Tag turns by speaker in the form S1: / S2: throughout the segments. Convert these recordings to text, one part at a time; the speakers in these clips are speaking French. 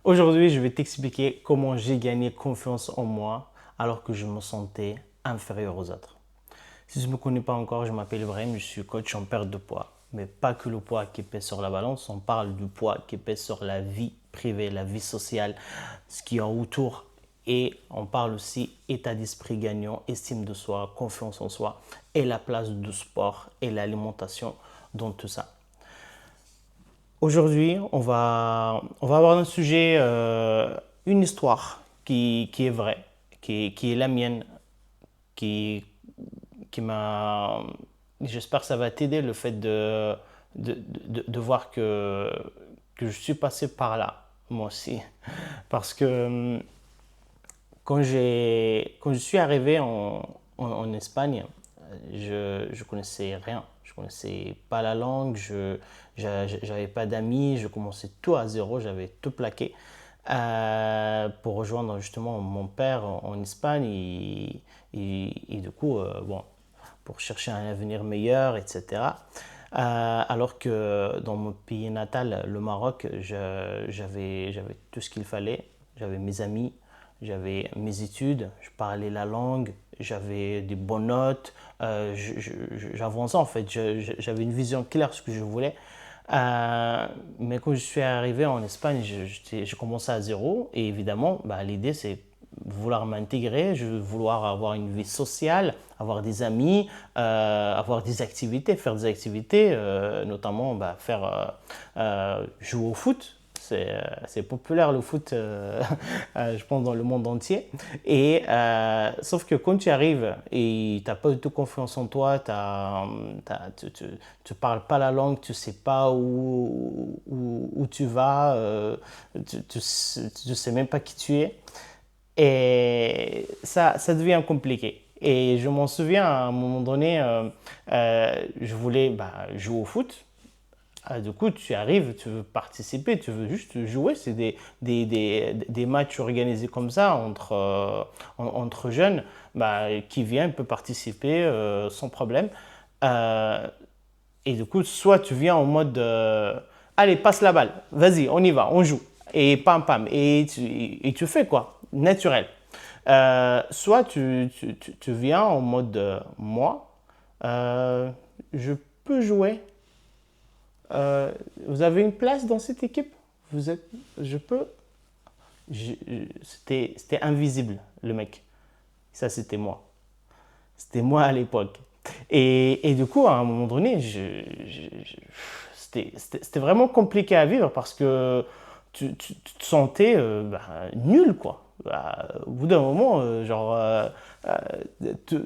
S1: Aujourd'hui, je vais t'expliquer comment j'ai gagné confiance en moi alors que je me sentais inférieur aux autres. Si tu ne me connais pas encore, je m'appelle Ibrahim, je suis coach en perte de poids. Mais pas que le poids qui pèse sur la balance, on parle du poids qui pèse sur la vie privée, la vie sociale, ce qui est autour. Et on parle aussi état d'esprit gagnant, estime de soi, confiance en soi et la place du sport et l'alimentation dans tout ça. Aujourd'hui, on va avoir un sujet, une histoire qui est vraie, qui est la mienne, qui, qui m'a... J'espère que ça va t'aider le fait de voir que je suis passé par là, moi aussi. Parce que quand je suis arrivé en Espagne, je connaissais rien. Je connaissais pas la langue, j'avais pas d'amis, je commençais tout à zéro, j'avais tout plaqué pour rejoindre justement mon père en Espagne et du coup, bon, pour chercher un avenir meilleur, etc. Alors que dans mon pays natal, le Maroc, j'avais tout ce qu'il fallait. J'avais mes amis, j'avais mes études, je parlais la langue, j'avais des bonnes notes, j'avançais en fait, j'avais une vision claire de ce que je voulais. Mais quand je suis arrivé en Espagne, je commençais à zéro et évidemment, bah, l'idée c'est vouloir m'intégrer, je veux vouloir avoir une vie sociale, avoir des amis, avoir des activités, faire des activités, notamment bah, jouer au foot. C'est populaire le foot, je pense, dans le monde entier. Sauf que quand tu arrives et tu n'as pas du tout confiance en toi, tu ne parles pas la langue, tu ne sais pas où tu vas, tu ne sais même pas qui tu es. Et ça devient compliqué. Et je m'en souviens, à un moment donné, je voulais bah, jouer au foot. Du coup, tu arrives, tu veux participer, tu veux juste jouer. C'est des matchs organisés comme ça entre jeunes bah, qui viennent, peuvent participer sans problème. Euh, et du coup, soit tu viens en mode allez, passe la balle, vas-y, on y va, on joue. Et pam pam. Et tu fais quoi? Naturel. Soit tu viens en mode moi, je peux jouer. Vous avez une place dans cette équipe? Vous êtes, je peux. C'était invisible, le mec. Ça, c'était moi. C'était moi à l'époque. Et du coup, à un moment donné, c'était vraiment compliqué à vivre parce que tu te sentais bah, nul, quoi. Bah, au bout d'un moment, tu,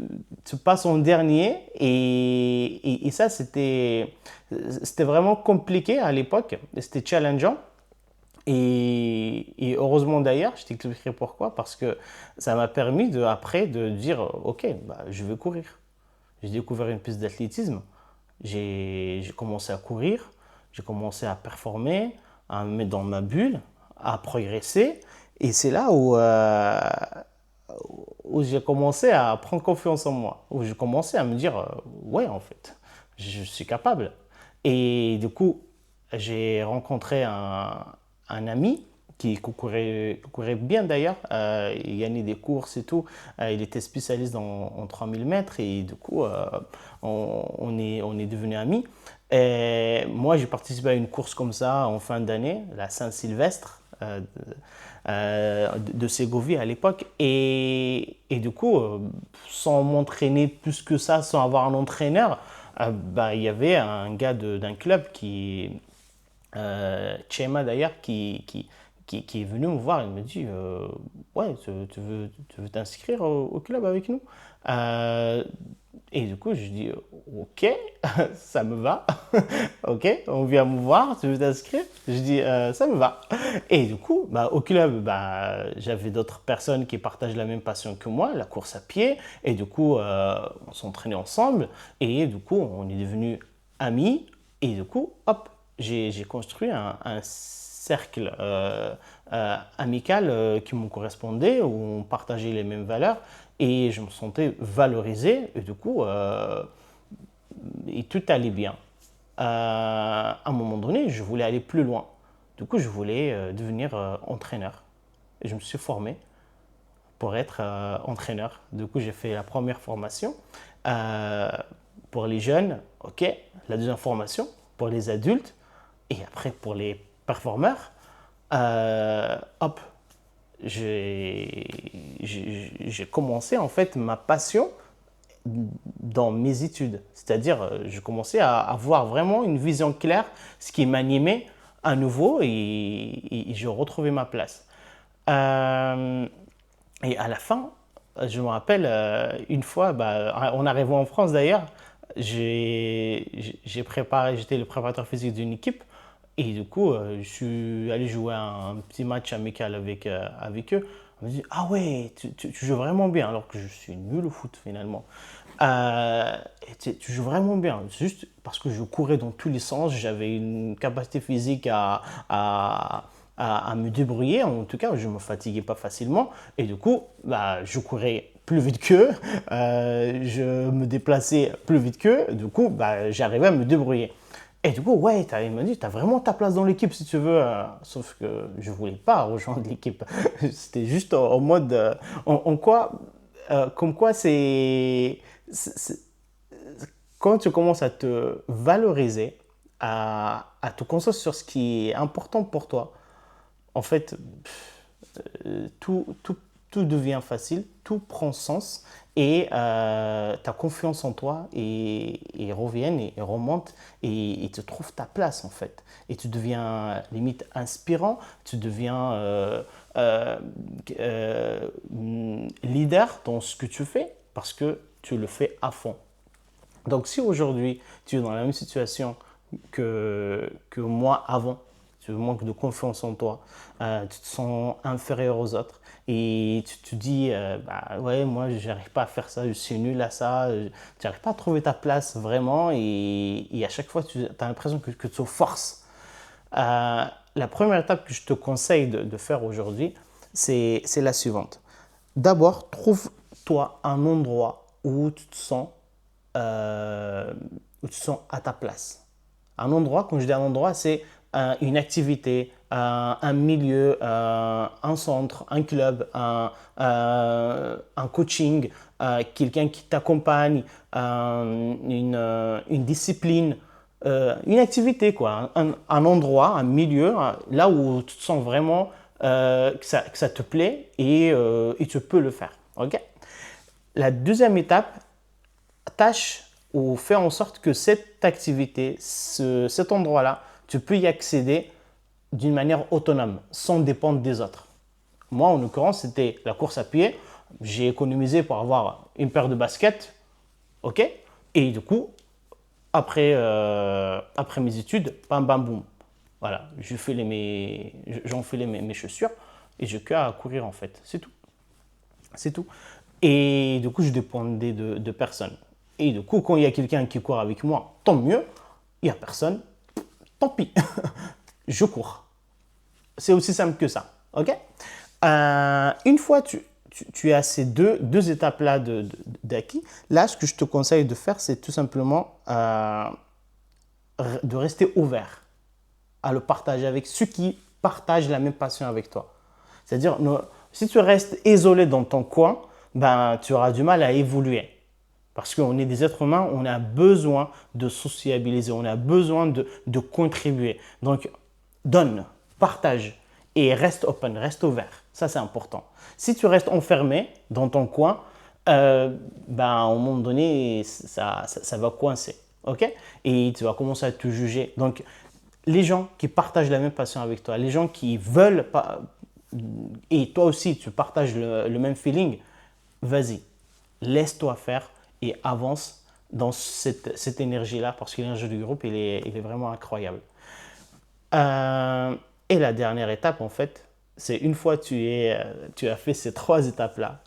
S1: tu passes en dernier et ça, c'était vraiment compliqué à l'époque. C'était challengeant. Et heureusement d'ailleurs, je t'expliquerai pourquoi, parce que ça m'a permis après de dire, ok, bah, je veux courir. J'ai découvert une piste d'athlétisme, j'ai commencé à courir, j'ai commencé à performer, à me mettre dans ma bulle, à progresser. Et c'est là où j'ai commencé à prendre confiance en moi, où j'ai commencé à me dire, ouais, en fait, je suis capable. Et du coup, j'ai rencontré un ami qui courait bien d'ailleurs, il gagnait des courses et tout, il était spécialiste en 3000 mètres et du coup on est devenus amis. Et moi j'ai participé à une course comme ça en fin d'année, la Saint-Sylvestre de Ségovie à l'époque et du coup sans m'entraîner plus que ça, sans avoir un entraîneur, bah, il y avait un gars d'un club Chema d'ailleurs, qui est venu me voir. Il me dit ouais, tu veux t'inscrire au club avec nous? Euh, et du coup, je dis ok, ça me va. Ok, on vient me voir, tu veux t'inscrire? Je dis ça me va. Et du coup, bah, au club, bah, j'avais d'autres personnes qui partagent la même passion que moi, la course à pied. Et du coup, on s'entraînait ensemble. Et du coup, on est devenus amis. Et du coup, hop, j'ai construit un cercle amical qui me correspondait, où on partageait les mêmes valeurs et je me sentais valorisé et du coup, et tout allait bien. À un moment donné, je voulais aller plus loin. Du coup, je voulais devenir entraîneur. Et je me suis formé pour être entraîneur. Du coup, j'ai fait la première formation euh, pour les jeunes, ok. La deuxième formation pour les adultes. Et après, pour les performeurs, hop, j'ai commencé en fait ma passion dans mes études. C'est-à-dire, je commençais à avoir vraiment une vision claire, ce qui m'animait à nouveau et je retrouvais ma place. Euh, et à la fin, je me rappelle, une fois, bah, en arrivant en France d'ailleurs, j'ai préparé, j'étais le préparateur physique d'une équipe. Et du coup, je suis allé jouer un petit match amical avec eux. On me dit, ah ouais, tu joues vraiment bien, alors que je suis nul au foot finalement. Euh, tu joues vraiment bien, juste parce que je courais dans tous les sens, j'avais une capacité physique à, à me débrouiller, en tout cas, je ne me fatiguais pas facilement, et du coup, bah, je courais plus vite qu'eux, je me déplaçais plus vite qu'eux, du coup, bah, j'arrivais à me débrouiller. Et du coup, ouais, il m'a dit, tu as vraiment ta place dans l'équipe si tu veux. Sauf que je ne voulais pas rejoindre l'équipe. C'était juste en mode, en quoi, comme quoi c'est- quand tu commences à te valoriser, à te concentrer sur ce qui est important pour toi, en fait, tout devient facile, tout prend sens et ta confiance en toi et revient et remonte et tu trouves ta place en fait. Et tu deviens limite inspirant, tu deviens euh, euh, leader dans ce que tu fais parce que tu le fais à fond. Donc si aujourd'hui tu es dans la même situation que moi avant, tu manques de confiance en toi, tu te sens inférieur aux autres et tu te dis, bah ouais, moi j'arrive pas à faire ça, je suis nul à ça, tu n'arrives pas à trouver ta place vraiment et à chaque fois tu as l'impression que tu te forces. La première étape que je te conseille de faire aujourd'hui, c'est la suivante. D'abord, trouve-toi un endroit euh, où tu te sens à ta place. Un endroit, quand je dis un endroit, c'est une activité, un milieu, un centre, un club, un coaching, quelqu'un qui t'accompagne, une discipline, une activité, quoi, un endroit, un milieu, là où tu te sens vraiment que ça te plaît et tu peux le faire. Ok. La deuxième étape, tâche ou fais en sorte que cette activité, cet endroit-là, tu peux y accéder d'une manière autonome, sans dépendre des autres. Moi, en l'occurrence, c'était la course à pied. J'ai économisé pour avoir une paire de baskets, ok. Et du coup, après mes études, bam bam boum. Voilà, j'enfilais mes chaussures et je qu'à courir en fait. C'est tout. C'est tout. Et du coup, je dépendais de personne. Et du coup, quand il y a quelqu'un qui court avec moi, tant mieux. Il n'y a personne, tant pis. Je cours. C'est aussi simple que ça. OK. Une fois tu as ces deux étapes-là d'acquis, là, ce que je te conseille de faire, c'est tout simplement de rester ouvert à le partager avec ceux qui partagent la même passion avec toi. C'est-à-dire, si tu restes isolé dans ton coin, ben, tu auras du mal à évoluer. Parce qu'on est des êtres humains, on a besoin de sociabiliser, on a besoin de contribuer. Donc, donne, partage et reste open, reste ouvert. Ça, c'est important. Si tu restes enfermé dans ton coin, ben, à un moment donné, ça va coincer. OK? Et tu vas commencer à te juger. Donc, les gens qui partagent la même passion avec toi, les gens qui veulent, et toi aussi, tu partages le même feeling, vas-y, laisse-toi faire et avance dans cette énergie-là parce que l'énergie du groupe, il est vraiment incroyable. Euh, et la dernière étape, en fait, c'est une fois tu as fait ces trois étapes-là,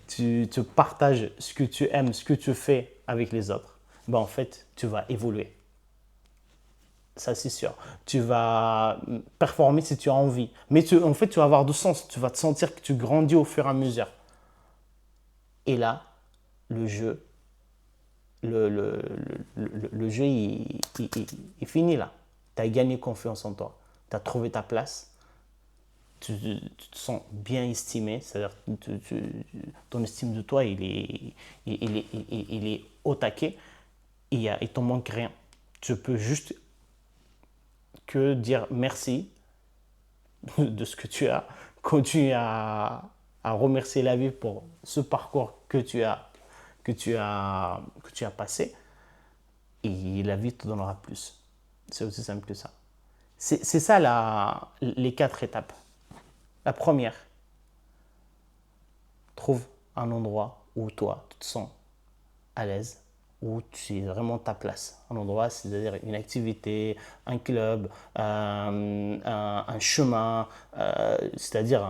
S1: tu partages ce que tu aimes, ce que tu fais avec les autres, ben en fait, tu vas évoluer. Ça, c'est sûr. Tu vas performer si tu as envie. Mais en fait, tu vas avoir du sens. Tu vas te sentir que tu grandis au fur et à mesure. Et là, le jeu, le jeu, il est fini là. Tu as gagné confiance en toi. tu as trouvé ta place, tu te sens bien estimé, c'est-à-dire ton estime de toi, il est au taquet, il t'en manque rien. Tu peux juste que dire merci de ce que tu as, continue à remercier la vie pour ce parcours que tu as passé, et la vie te donnera plus. C'est aussi simple que ça. C'est ça les 4 étapes. La première, trouve un endroit où toi, tu te sens à l'aise, où tu es vraiment ta place. Un endroit, c'est-à-dire une activité, un club, un chemin, c'est-à-dire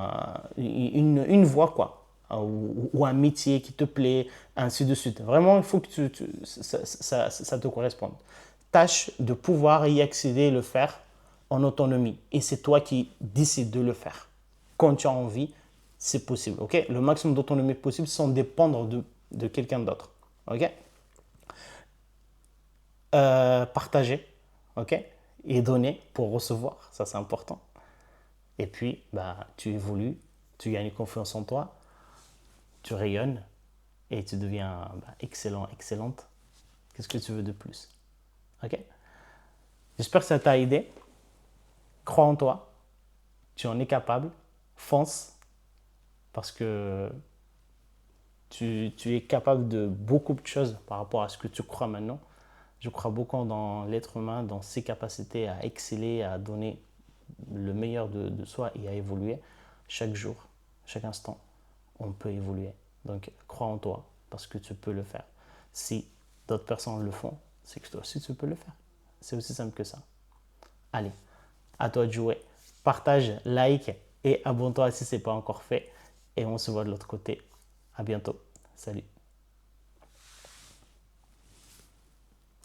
S1: une voie, quoi. Ou un métier qui te plaît, ainsi de suite. Vraiment, il faut que ça te corresponde. Tâche de pouvoir y accéder et le faire en autonomie. Et c'est toi qui décides de le faire. Quand tu as envie, c'est possible. Ok, le maximum d'autonomie possible sans dépendre de quelqu'un d'autre. Ok, partager. Ok, et donner pour recevoir. Ça, c'est important. Et puis, bah, tu évolues, tu gagnes confiance en toi, tu rayonnes et tu deviens excellent, excellente. Qu'est-ce que tu veux de plus? Ok, j'espère que ça t'a aidé. Crois en toi. Tu en es capable. Fonce parce que tu es capable de beaucoup de choses par rapport à ce que tu crois maintenant. Je crois beaucoup dans l'être humain, dans ses capacités à exceller, à donner le meilleur de soi et à évoluer chaque jour, chaque instant. On peut évoluer. Donc, crois en toi parce que tu peux le faire. Si d'autres personnes le font, c'est que toi aussi tu peux le faire. C'est aussi simple que ça. Allez, à toi de jouer. Partage, like et abonne-toi si ce n'est pas encore fait. Et on se voit de l'autre côté. À bientôt. Salut.